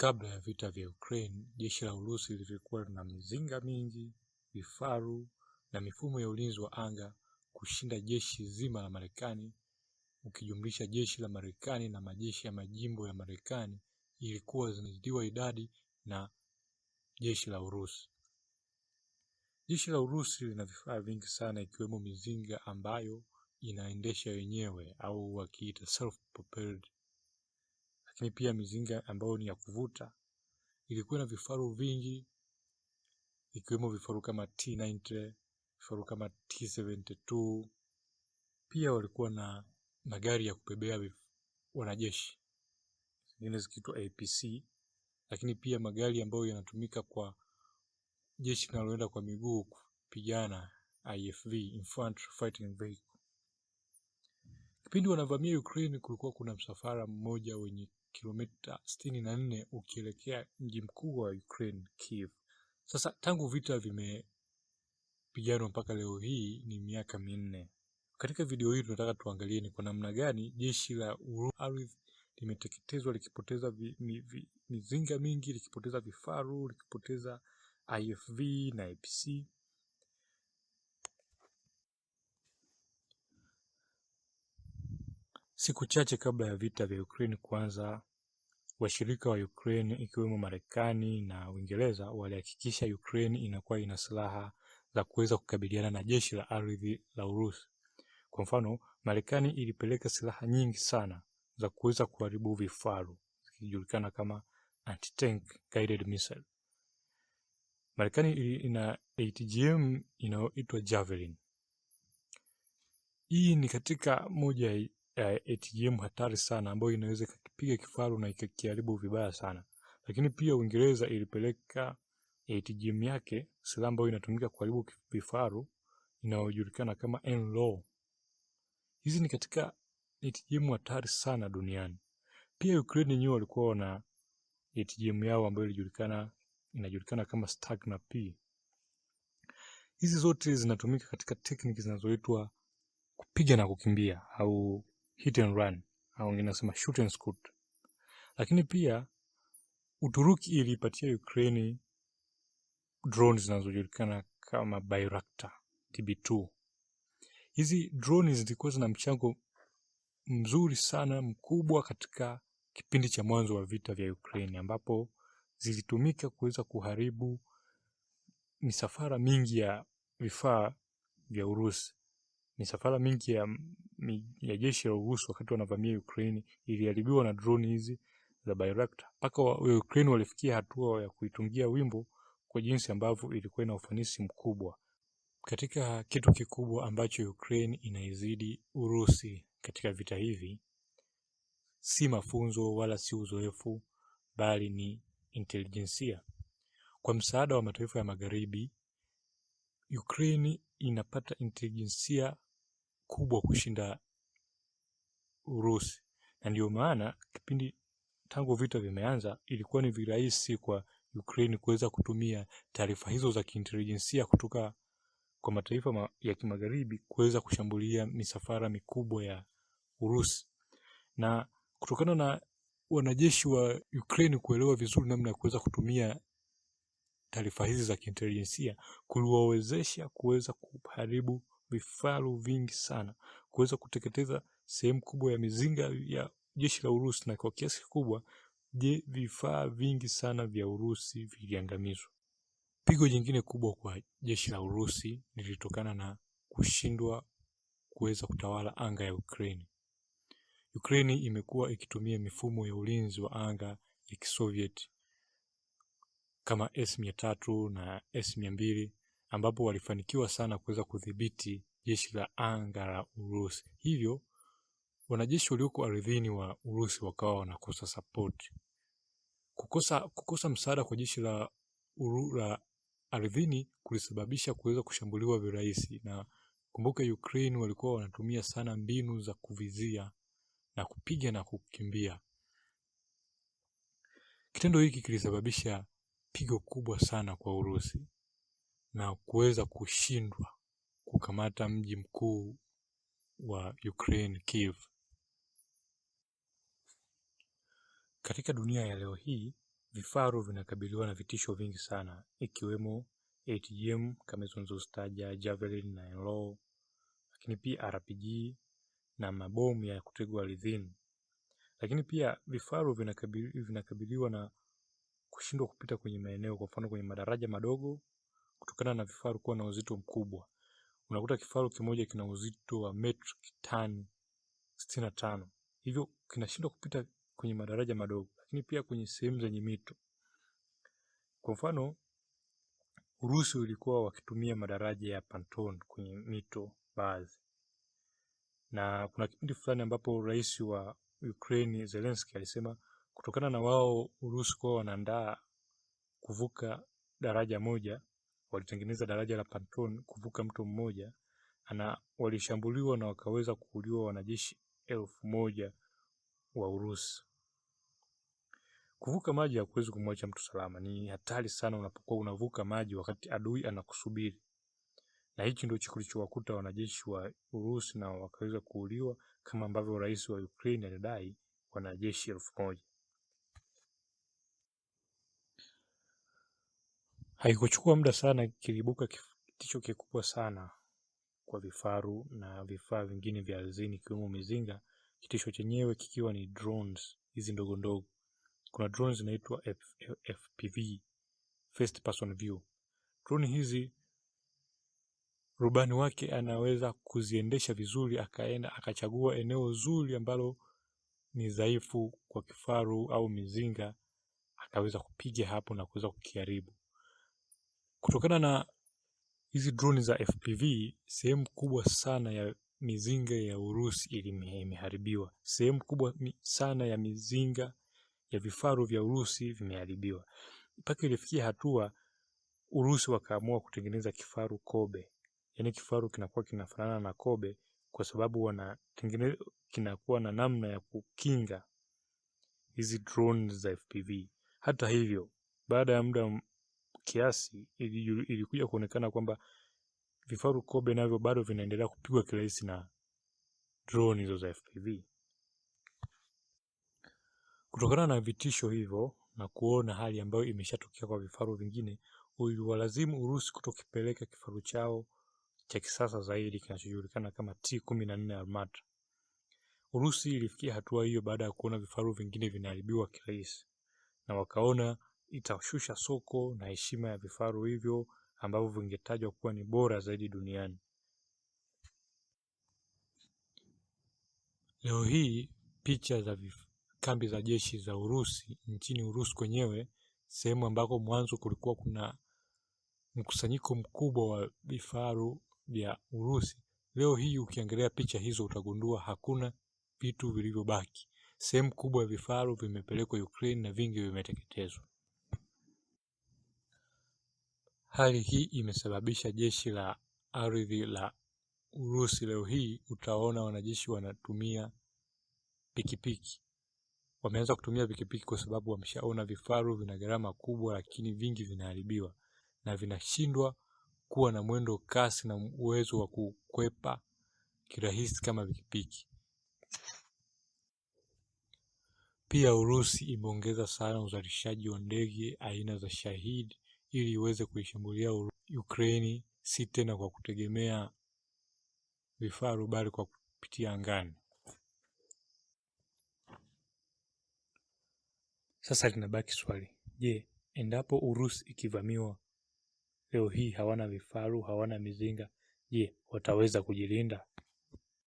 Kabla ya vita vya Ukraine, jeshi la Urusi lilikuwa na mizinga mingi, vifaru na mifumo ya ulinzi wa anga kushinda jeshi zima la Marekani. Ukijumlisha jeshi la Marekani na majeshi ya majimbo ya Marekani, ilikuwa zinazidiwa idadi na jeshi la Urusi. Jeshi la Urusi lina vifaa vingi sana, ikiwemo mizinga ambayo inaendesha wenyewe au wakiita self-propelled, lakini pia mizinga ambayo ni ya kuvuta. Ilikuwa na vifaru vingi, ikiwemo vifaru kama T-90, vifaru kama T-72. Pia walikuwa na magari ya kubebea wanajeshi, zingine zikiitwa APC, lakini pia magari ambayo yanatumika kwa jeshi linaloenda kwa miguu kupigana, IFV, Infantry Fighting Vehicle. Kipindi wanavamia Ukraine, kulikuwa kuna msafara mmoja wenye kilomita 64 ukielekea mji mkuu wa Ukraine, Kiev. Sasa tangu vita vimepiganwa mpaka leo hii ni miaka 4. Katika video hii tunataka tuangalie ni kwa namna gani jeshi la Urusi limeteketezwa, likipoteza mizinga mingi, likipoteza vifaru, likipoteza IFV na APC. Siku chache kabla ya vita vya Ukraine kuanza, washirika wa Ukraine ikiwemo Marekani na Uingereza walihakikisha Ukraine inakuwa ina silaha za kuweza kukabiliana na jeshi la ardhi la Urusi. Kwa mfano, Marekani ilipeleka silaha nyingi sana za kuweza kuharibu vifaru, zikijulikana kama anti-tank guided missile. Marekani ina ATGM inayoitwa Javelin. Hii ni katika moja ya ATGM hatari sana ambayo inaweza kupiga kifaru na ikakiharibu vibaya sana. Lakini pia Uingereza ilipeleka ATGM yake, silaha ambayo inatumika kuharibu vifaru, inayojulikana kama NLAW. Hizi ni katika ATGM hatari sana duniani. Pia Ukraine wenyewe walikuwa na ATGM yao ambayo inajulikana kama Stagna P. Hizi zote zinatumika katika tekniki zinazoitwa kupiga na kukimbia au hit and run, au wengine nasema shoot and scoot. Lakini pia Uturuki ilipatia Ukraine drones zinazojulikana kama Bayraktar TB2. Hizi drones zilikuwa zina mchango mzuri sana mkubwa katika kipindi cha mwanzo wa vita vya Ukraine, ambapo zilitumika kuweza kuharibu misafara mingi ya vifaa vya Urusi. Misafara mingi ya jeshi la Urusi wakati wanavamia Ukraine iliharibiwa na drone hizi za Bayraktar. Mpaka wa Ukraine walifikia hatua ya kuitungia wimbo kwa jinsi ambavyo ilikuwa ina ufanisi mkubwa. Katika kitu kikubwa ambacho Ukraine inaizidi Urusi katika vita hivi, si mafunzo wala si uzoefu, bali ni intelijensia. Kwa msaada wa mataifa ya magharibi, Ukraine inapata intelijensia kubwa kushinda Urusi. Na ndio maana kipindi tangu vita vimeanza, ilikuwa ni virahisi kwa Ukraine kuweza kutumia taarifa hizo za kiintelijensia kutoka kwa mataifa ya kimagharibi kuweza kushambulia misafara mikubwa ya Urusi. Na kutokana na wanajeshi wa Ukraine kuelewa vizuri namna ya kuweza kutumia taarifa hizi za kiintelijensia, kuliwawezesha kuweza kuharibu vifaru vingi sana, kuweza kuteketeza sehemu kubwa ya mizinga ya jeshi la Urusi, na kwa kiasi kikubwa vifaa vingi sana vya Urusi viliangamizwa. Pigo jingine kubwa kwa jeshi la Urusi lilitokana na kushindwa kuweza kutawala anga ya Ukraine. Ukraine imekuwa ikitumia mifumo ya ulinzi wa anga ya Kisoviet kama S-300 na S-200, ambapo walifanikiwa sana kuweza kudhibiti jeshi la anga la Urusi. Hivyo wanajeshi walioko ardhini wa Urusi wakawa wanakosa support. Kukosa msaada kwa jeshi la ardhini kulisababisha kuweza kushambuliwa virahisi. Na kumbuka Ukraine walikuwa wanatumia sana mbinu za kuvizia na kupiga na kukimbia. Kitendo hiki kilisababisha pigo kubwa sana kwa Urusi na kuweza kushindwa kukamata mji mkuu wa Ukraine, Kiev. Katika dunia ya leo hii, vifaru vinakabiliwa na vitisho vingi sana, ikiwemo ATGM kama zilizotaja, Javelin na NLAW, lakini pia RPG na mabomu ya kutegwa ardhini. Lakini pia vifaru vinakabiliwa na kushindwa kupita kwenye maeneo, kwa mfano kwenye madaraja madogo, kutokana na vifaru kuwa na uzito mkubwa. Unakuta kifaru kimoja kina uzito wa metric tani 65, hivyo kinashindwa kupita kwenye madaraja madogo, lakini pia kwenye sehemu zenye mito. Kwa mfano, Urusi ulikuwa wakitumia madaraja ya pontoon kwenye mito baadhi, na kuna kipindi fulani ambapo rais wa Ukraine Zelensky alisema kutokana na wao Urusi kwa wanaandaa kuvuka daraja moja, walitengeneza daraja la pontoon kuvuka mto mmoja, na walishambuliwa na wakaweza kuuliwa wanajeshi 1000 wa Urusi. Kuvuka maji hakuwezi kumwacha mtu salama, ni hatari sana unapokuwa unavuka maji wakati adui anakusubiri. Na hichi ndio kilichowakuta wanajeshi wa Urusi na wakaweza kuuliwa, kama ambavyo rais wa Ukraine alidai wanajeshi 1000. Haikuchukua muda sana, kilibuka kitisho kikubwa sana kwa vifaru na vifaa vingine vya ardhini ikiwemo mizinga, kitisho chenyewe kikiwa ni drones hizi ndogo ndogo. Kuna drones zinaitwa FPV, first person view. Drone hizi rubani wake anaweza kuziendesha vizuri, akaenda akachagua eneo zuri ambalo ni dhaifu kwa kifaru au mizinga, akaweza kupiga hapo na kuweza kukiharibu. Kutokana na hizi drone za FPV, sehemu kubwa sana ya mizinga ya Urusi imeharibiwa. Sehemu kubwa sana ya mizinga ya vifaru vya Urusi vimeharibiwa. Mpaka ilifikia hatua Urusi wakaamua kutengeneza kifaru Kobe. Yaani kifaru kinakuwa kinafanana na Kobe kwa sababu wanatengeneza kinakuwa na namna ya kukinga hizi drones za FPV. Hata hivyo, baada ya muda kiasi ilikuja kuonekana kwamba vifaru Kobe navyo bado vinaendelea kupigwa kirahisi na drone hizo za FPV. Kutokana na vitisho hivyo na kuona hali ambayo imeshatokea kwa vifaru vingine, uliwalazimu Urusi kutokipeleka kifaru chao cha kisasa zaidi kinachojulikana kama T-14 Armata. Urusi ilifikia hatua hiyo baada ya kuona vifaru vingine vinaharibiwa kirahisi, na wakaona itashusha soko na heshima ya vifaru hivyo ambavyo vingetajwa kuwa ni bora zaidi duniani. Leo hii picha za kambi za jeshi za Urusi nchini Urusi kwenyewe, sehemu ambako mwanzo kulikuwa kuna mkusanyiko mkubwa wa vifaru vya Urusi, leo hii ukiangalia picha hizo utagundua hakuna vitu vilivyobaki. Sehemu kubwa ya vifaru vimepelekwa Ukraine na vingi vimeteketezwa. Hali hii imesababisha jeshi la ardhi la Urusi leo hii utaona wanajeshi wanatumia pikipiki. Wameanza kutumia pikipiki kwa sababu wameshaona vifaru vina gharama kubwa, lakini vingi vinaharibiwa na vinashindwa kuwa na mwendo kasi na uwezo wa kukwepa kirahisi kama pikipiki. Pia Urusi imeongeza sana uzalishaji wa ndege aina za Shahid ili iweze kuishambulia Ukraine, si tena kwa kutegemea vifaru bali kwa kupitia angani. Sasa linabaki swali, je, endapo Urusi ikivamiwa leo hii, hawana vifaru, hawana mizinga, je, wataweza kujilinda?